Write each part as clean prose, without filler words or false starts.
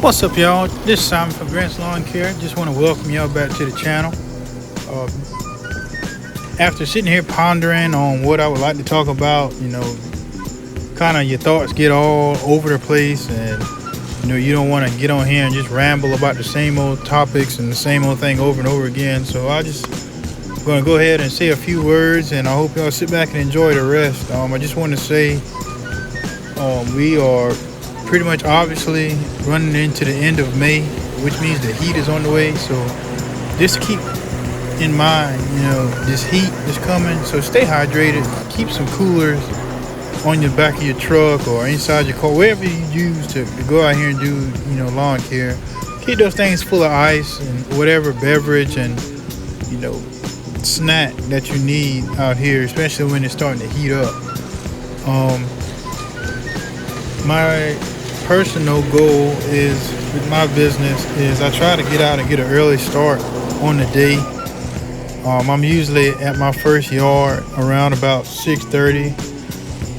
What's up, y'all? This is Simon from Grant's Lawn Care. Just want to welcome y'all back to the channel. Uh, After sitting here pondering on what I would like to talk about, kind of your thoughts get all over the place, and you don't want to get on here and just ramble about the same old topics and the same old thing over and over again. So I just going to go ahead and say a few words, and I hope y'all sit back and enjoy the rest. I just want to say we are pretty much obviously running into the end of May, which means the heat is on the way. So just keep in mind, this heat is coming. So stay hydrated. Keep some coolers on the back of your truck or inside your car, wherever you use to go out here and do, lawn care. Keep those things full of ice and whatever beverage and, snack that you need out here, especially when it's starting to heat up. My personal goal is with my business is I try to get out and get an early start on the day. I'm usually at my first yard around about 6:30.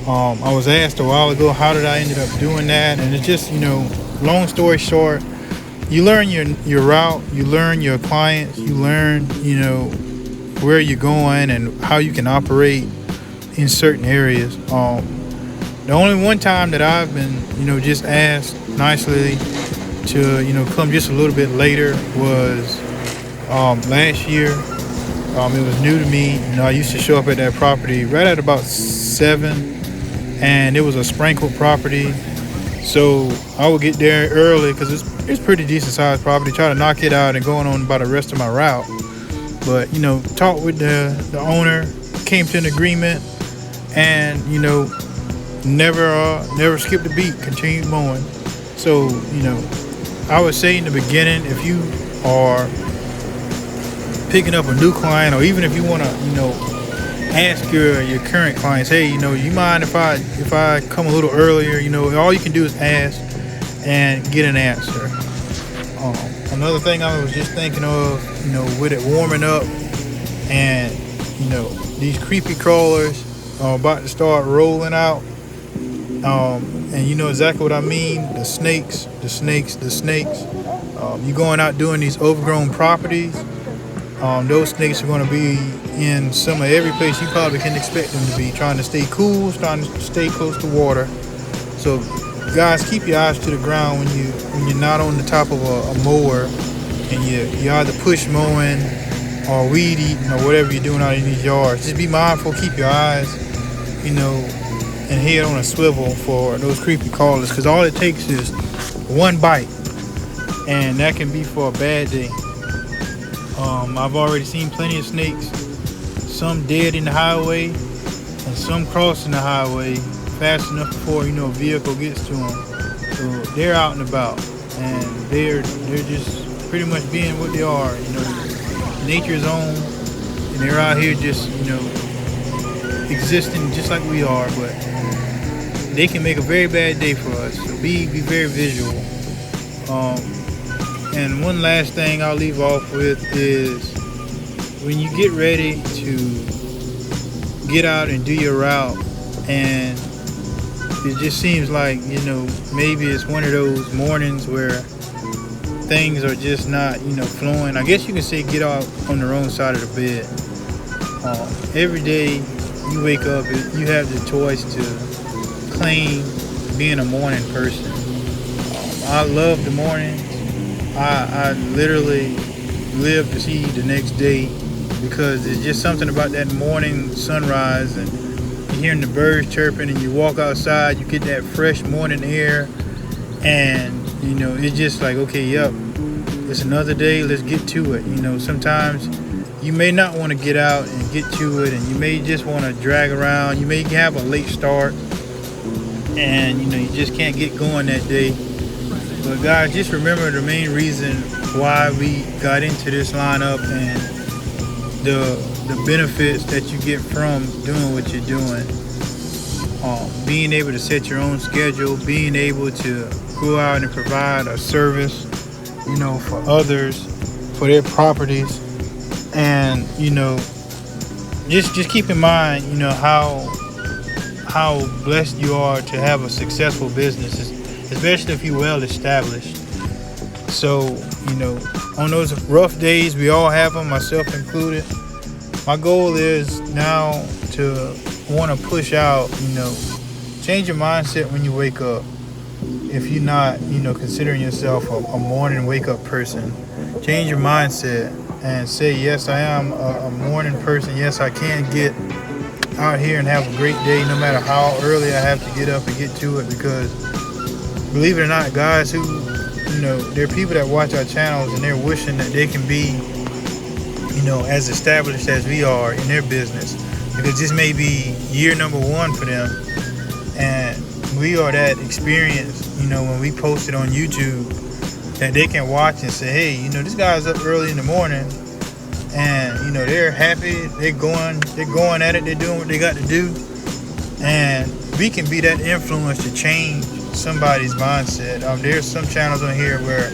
I was asked a while ago how did I ended up doing that, and it's just long story short, you learn your route, you learn your clients, you learn where you're going and how you can operate in certain areas. The only one time that I've been, just asked nicely to, come just a little bit later was last year. It was new to me. I used to show up at that property right at about 7, and it was a sprinkled property. So I would get there early because it's pretty decent sized property. Try to knock it out and going on about the rest of my route. But talked with the owner, came to an agreement, and never skipped a beat, continued mowing. So I would say in the beginning, if you are picking up a new client, or even if you want to ask your current clients, hey, you mind if I come a little earlier? All you can do is ask and get an answer. Another thing I was just thinking of, with it warming up and these creepy crawlers are about to start rolling out. And you know exactly what I mean. The snakes. You going out doing these overgrown properties. Those snakes are going to be in some of every place you probably can expect them to be. Trying to stay cool, trying to stay close to water. So, guys, keep your eyes to the ground when you're not on the top of a mower, and you're either push mowing or weed eating or whatever you're doing out in these yards. Just be mindful. Keep your eyes, and head on a swivel for those creepy crawlers, because all it takes is one bite, and that can be for a bad day. I've already seen plenty of snakes, some dead in the highway and some crossing the highway fast enough before a vehicle gets to them. So they're out and about, and they're just pretty much being what they are, nature's own, and they're out here just existing just like we are, but they can make a very bad day for us. So be very visual. And one last thing I'll leave off with is when you get ready to get out and do your route, and it just seems like maybe it's one of those mornings where things are just not flowing. I guess you can say get out on the wrong side of the bed. Every day you wake up, you have the choice to claim being a morning person. I love the morning. I literally live to see the next day, because there's just something about that morning sunrise, and you're hearing the birds chirping, and you walk outside, you get that fresh morning air, and it's just like, okay, yep, it's another day, let's get to it. Sometimes you may not want to get out and get to it, and you may just want to drag around. You may have a late start, and you just can't get going that day. But guys, just remember the main reason why we got into this lineup and the benefits that you get from doing what you're doing. Being able to set your own schedule, being able to go out and provide a service, for others, for their properties, and just keep in mind, how blessed you are to have a successful business, especially if you're well established. So, on those rough days, we all have them, myself included. My goal is now to want to push out, change your mindset when you wake up. If you're not, considering yourself a morning wake up person, change your mindset and say, yes, I am a morning person. Yes, I can get out here and have a great day no matter how early I have to get up and get to it. Because believe it or not, guys, who, there are people that watch our channels and they're wishing that they can be, as established as we are in their business, because this may be year number 1 for them, and we are that experienced, when we post it on YouTube, that they can watch and say, hey, this guy's up early in the morning, and they're happy, they're going at it, they're doing what they got to do, and we can be that influence to change somebody's mindset. There's some channels on here where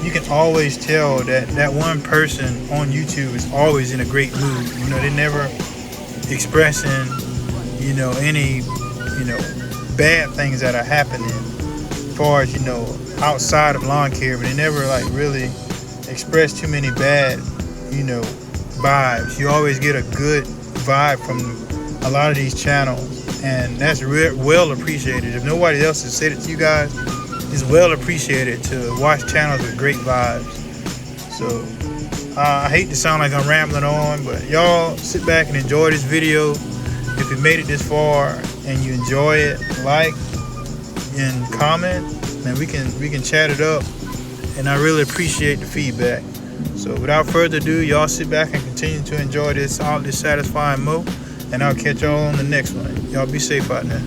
you can always tell that one person on YouTube is always in a great mood. They're never expressing, any, bad things that are happening as far as, outside of lawn care, but they never like really express too many bad, vibes. You always get a good vibe from a lot of these channels, and that's well appreciated. If nobody else has said it to you guys, it's well appreciated to watch channels with great vibes. So I hate to sound like I'm rambling on, but y'all sit back and enjoy this video. If you made it this far and you enjoy it, like and comment, and we can chat it up, and I really appreciate the feedback. So without further ado, y'all sit back and continue to enjoy this oddly satisfying mo, and I'll catch y'all on the next one. Y'all be safe out there.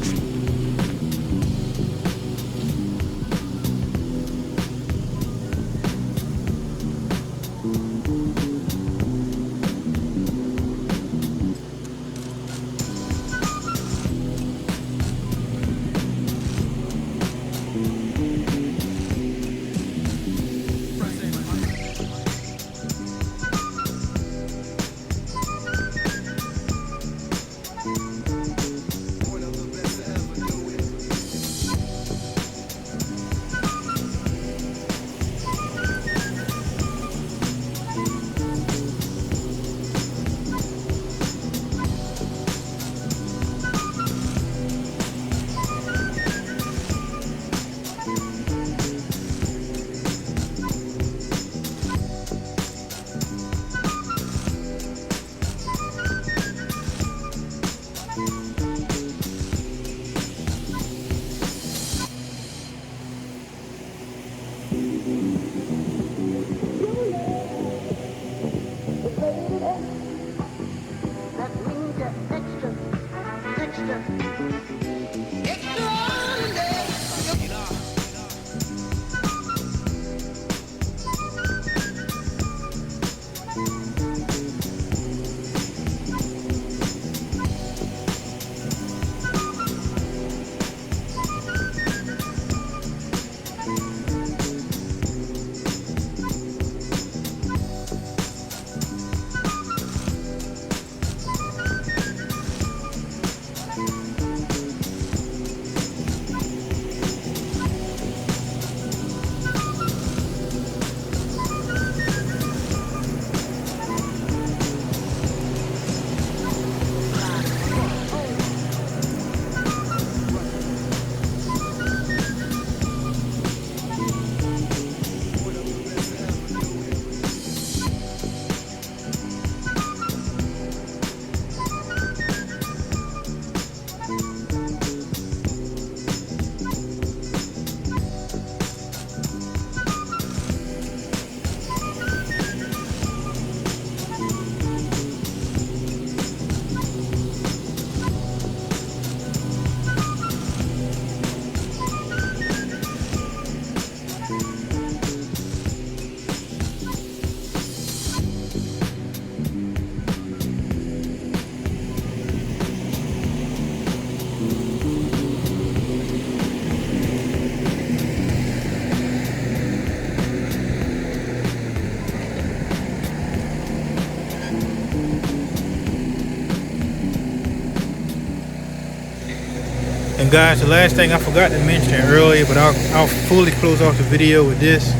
And guys, the last thing I forgot to mention earlier, but I'll fully close off the video with this,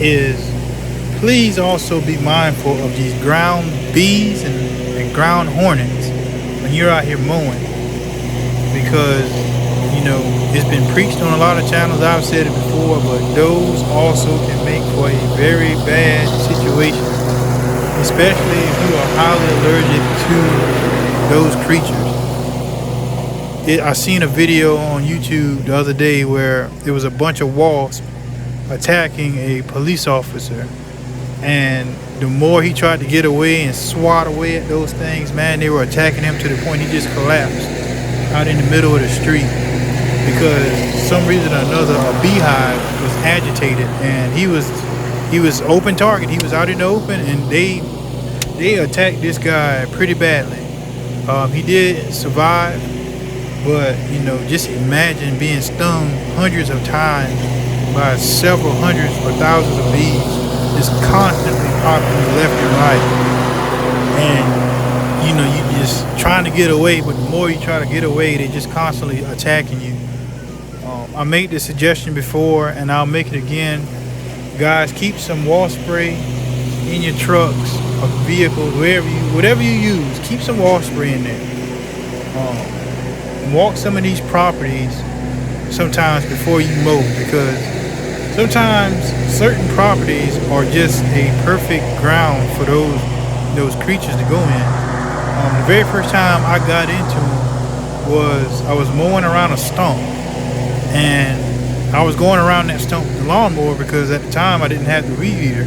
is please also be mindful of these ground bees and ground hornets when you're out here mowing, because it's been preached on a lot of channels. I've said it before, but those also can make for a very bad situation, especially if you are highly allergic to those creatures. I seen a video on YouTube the other day where there was a bunch of wasps attacking a police officer, and the more he tried to get away and swat away at those things, man, they were attacking him to the point he just collapsed out in the middle of the street, because for some reason or another a beehive was agitated, and he was open target. He was out in the open, and they attacked this guy pretty badly. He did survive, but just imagine being stung hundreds of times by several hundreds or thousands of bees, just constantly popping you left and right, and you just trying to get away, but the more you try to get away, they just constantly attacking you. I made this suggestion before, and I'll make it again. Guys, keep some wasp spray in your trucks or vehicles, whatever you use. Keep some wasp spray in there. Walk some of these properties sometimes before you mow, because sometimes certain properties are just a perfect ground for those creatures to go in. The very first time I got into them was I was mowing around a stump, and I was going around that stump with the lawnmower because at the time I didn't have the weed eater.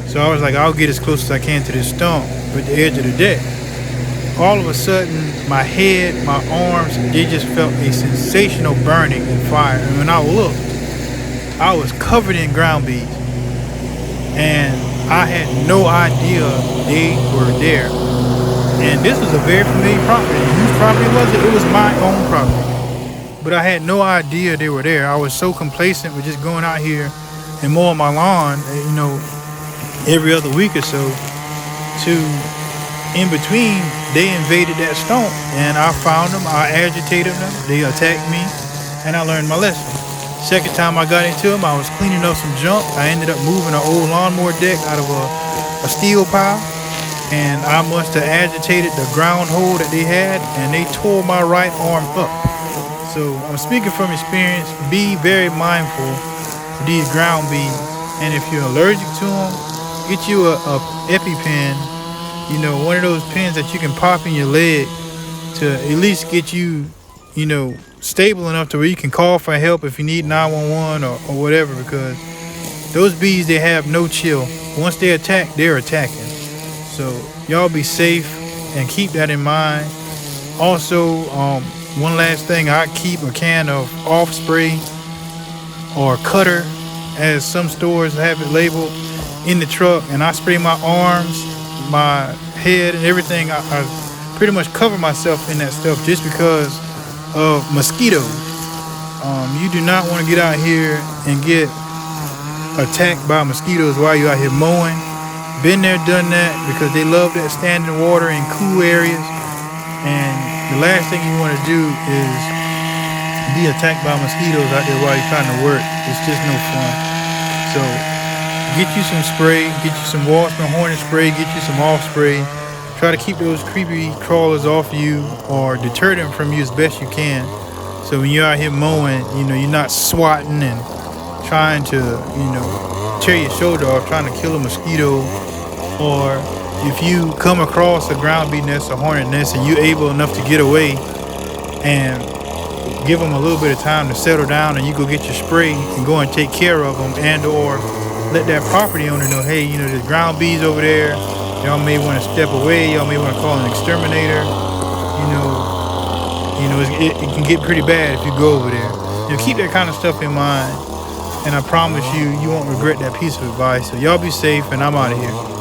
So I was like, I'll get as close as I can to this stump with the edge of the deck. All of a sudden, my head, my arms, they just felt a sensational burning and fire. And when I looked, I was covered in ground bees, and I had no idea they were there. And this was a very familiar property. Whose property was it? It was my own property. But I had no idea they were there. I was so complacent with just going out here and mowing my lawn, every other week or so, to in between, they invaded that stump, and I found them, I agitated them, they attacked me, and I learned my lesson. Second time I got into them, I was cleaning up some junk. I ended up moving an old lawnmower deck out of a steel pile, and I must have agitated the ground hole that they had, and they tore my right arm up. So I'm speaking from experience. Be very mindful of these ground bees, and if you're allergic to them, get you a EpiPen, one of those pens that you can pop in your leg to at least get you, stable enough to where you can call for help if you need 911 or whatever, because those bees, they have no chill. Once they attack, they're attacking. So y'all be safe and keep that in mind. Also, one last thing, I keep a can of off spray or cutter, as some stores have it labeled, in the truck, and I spray my arms, my head, and everything. I pretty much cover myself in that stuff just because of mosquitoes. You do not want to get out here and get attacked by mosquitoes while you're out here mowing. Been there, done that, because they love that standing water in cool areas, and the last thing you want to do is be attacked by mosquitoes out there while you're trying to work. It's just no fun. So get you some spray, get you some wasp and hornet spray, get you some off spray. Try to keep those creepy crawlers off you, or deter them from you as best you can. So when you're out here mowing, you're not swatting and trying to, tear your shoulder off trying to kill a mosquito. Or if you come across a ground bee nest or hornet nest and you're able enough to get away and give them a little bit of time to settle down, and you go get your spray and go and take care of them, and or let that property owner know, hey, there's ground bees over there. Y'all may want to step away. Y'all may want to call an exterminator. It can get pretty bad if you go over there. Keep that kind of stuff in mind, and I promise you won't regret that piece of advice. So y'all be safe, and I'm out of here.